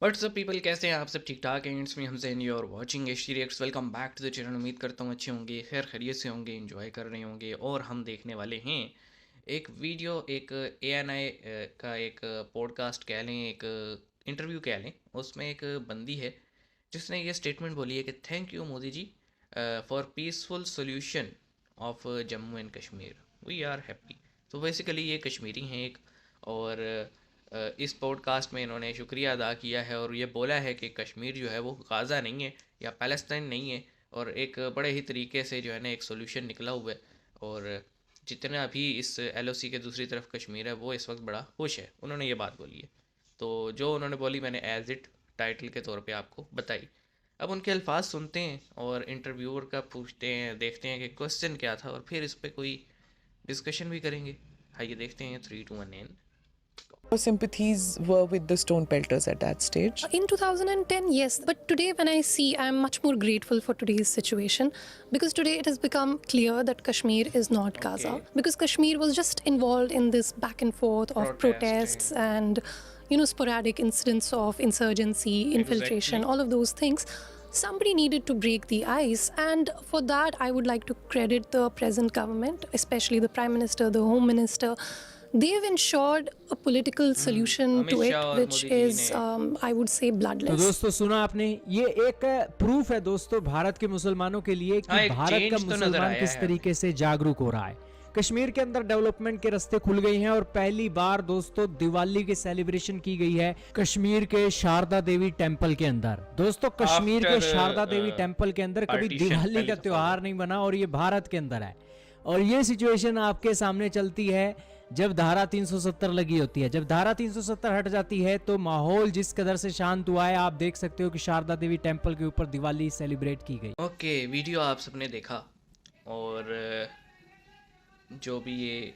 WhatsApp people, कैसे हैं आप सब? ठीक ठाक हैं? It's me Hamzain, you are watching H Reacts. Welcome back to the channel. उम्मीद करता हूँ अच्छे होंगे, खैर खैरियत से होंगे, एंजॉय कर रहे होंगे। और हम देखने वाले हैं एक वीडियो, एक ANI का एक पॉडकास्ट कह लें, एक इंटरव्यू कह लें। उसमें एक बंदी है जिसने ये स्टेटमेंट बोली है कि thank you Modi ji for peaceful solution of Jammu and Kashmir, we are happy. तो बेसिकली ये कश्मीरी हैं एक, और इस पॉडकास्ट में इन्होंने शुक्रिया अदा किया है और ये बोला है कि कश्मीर जो है वो गाज़ा नहीं है या पैलेस्टाइन नहीं है, और एक बड़े ही तरीके से जो है ना एक सोल्यूशन निकला हुआ है। और जितना भी इस LOC के दूसरी तरफ कश्मीर है वो इस वक्त बड़ा खुश है। उन्होंने ये बात बोली है, तो जो उन्होंने बोली मैंने एज इट टाइटल के तौर पे आपको बताई। अब उनके अल्फाज सुनते हैं और इंटरव्यूअर का पूछते हैं, देखते हैं कि क्वेश्चन क्या था, और फिर इस पर कोई डिस्कशन भी करेंगे। आइए देखते हैं। 3 2 1 and sympathies were with the stone pelters at that stage? In 2010, yes. But today, when I see, I'm much more grateful for today's situation, because today it has become clear that Kashmir is not Gaza. Because Kashmir was just involved in this back and forth of protests and, sporadic incidents of insurgency, infiltration, all of those things. Somebody needed to break the ice, and for that, I would like to credit the present government, especially the Prime Minister, the Home Minister. They've ensured a political solution to it, which is, I would say, bloodless. तो दोस्तों सुना आपने, ये एक proof है दोस्तों भारत के मुसलमानों के लिए कि भारत का मुसलमान किस तरीके से जागरूक हो रहा है। कश्मीर के अंदर डेवलपमेंट के रास्ते खुल गए हैं और पहली बार दोस्तों दिवाली की सेलिब्रेशन की गई है कश्मीर के शारदा देवी टेंपल के अंदर। दोस्तों कश्मीर के शारदा देवी टेंपल के अंदर कभी दिवाली का त्योहार नहीं बना और ये भारत के अंदर है। और ये सिचुएशन आपके सामने चलती है जब धारा 370 लगी होती है। जब धारा 370 हट जाती है तो माहौल जिस कदर से शांत हुआ है, आप देख सकते हो कि शारदा देवी टेंपल के ऊपर दिवाली सेलिब्रेट की गई। ओके, वीडियो आप सबने देखा, और जो भी ये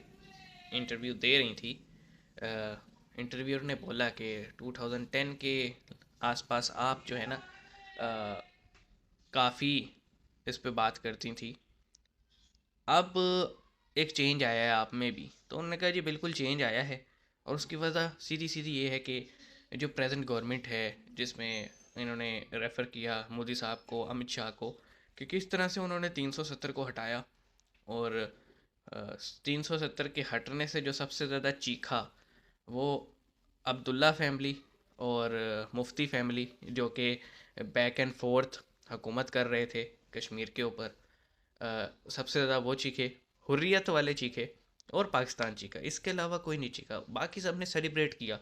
इंटरव्यू दे रही थी, इंटरव्यूअर ने बोला कि 2010 के आसपास आप जो है ना काफ़ी इस पे बात करती थी, अब एक चेंज आया है आप में भी। तो उन्होंने कहा जी बिल्कुल चेंज आया है, और उसकी वजह सीधी सीधी ये है कि जो प्रेजेंट गवर्नमेंट है, जिसमें इन्होंने रेफ़र किया मोदी साहब को, अमित शाह को, कि किस तरह से उन्होंने 370 को हटाया। और 370 के हटने से जो सबसे ज़्यादा चीखा वो अब्दुल्ला फैमिली और मुफ्ती फैमिली, जो कि बैक एंड फोर्थ हुकूमत कर रहे थे कश्मीर के ऊपर, सबसे ज़्यादा वो चीखे, हुर्रियत वाले चीखे और पाकिस्तान चीखा। इसके अलावा कोई नहीं चीखा। बाकी सब ने सेलिब्रेट किया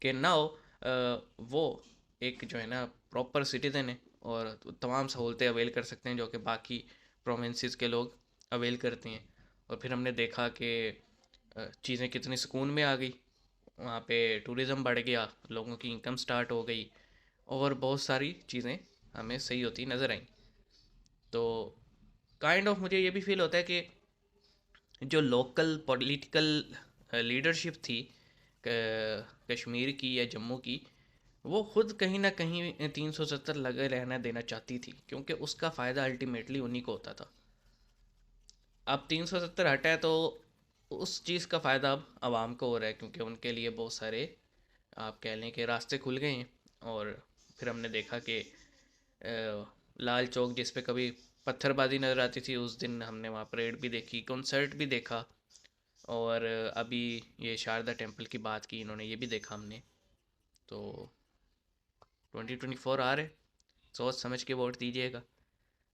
कि नाउ वो एक जो है ना प्रॉपर सिटीज़न है और तमाम सहूलतें अवेल कर सकते हैं जो कि बाकी प्रोविंसेस के लोग अवेल करते हैं। और फिर हमने देखा कि चीज़ें कितनी सुकून में आ गई, वहाँ पे टूरिज़म बढ़ गया, लोगों की इनकम स्टार्ट हो गई, और बहुत सारी चीज़ें हमें सही होती नज़र आई। तो काइंड ऑफ मुझे ये भी फील होता है कि जो लोकल पॉलिटिकल लीडरशिप थी कश्मीर की या जम्मू की, वो ख़ुद कहीं ना कहीं 370 लगे रहना देना चाहती थी, क्योंकि उसका फ़ायदा अल्टीमेटली उन्हीं को होता था। अब 370 हटा है तो उस चीज़ का फ़ायदा अब आवाम को हो रहा है, क्योंकि उनके लिए बहुत सारे आप कह लें कि रास्ते खुल गए हैं। और फिर हमने देखा कि लाल चौक जिस पे कभी पत्थरबाजी नज़र आती थी, उस दिन हमने वहाँ परेड भी देखी, कॉन्सर्ट भी देखा, और अभी ये शारदा टेंपल की बात की इन्होंने, ये भी देखा हमने। तो 2024 आ रहे, सोच समझ के वोट दीजिएगा।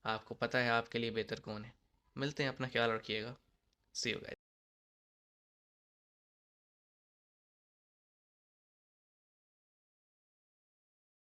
आपको पता है आपके लिए बेहतर कौन है। मिलते हैं, अपना ख्याल रखिएगा। सी यू गाइस।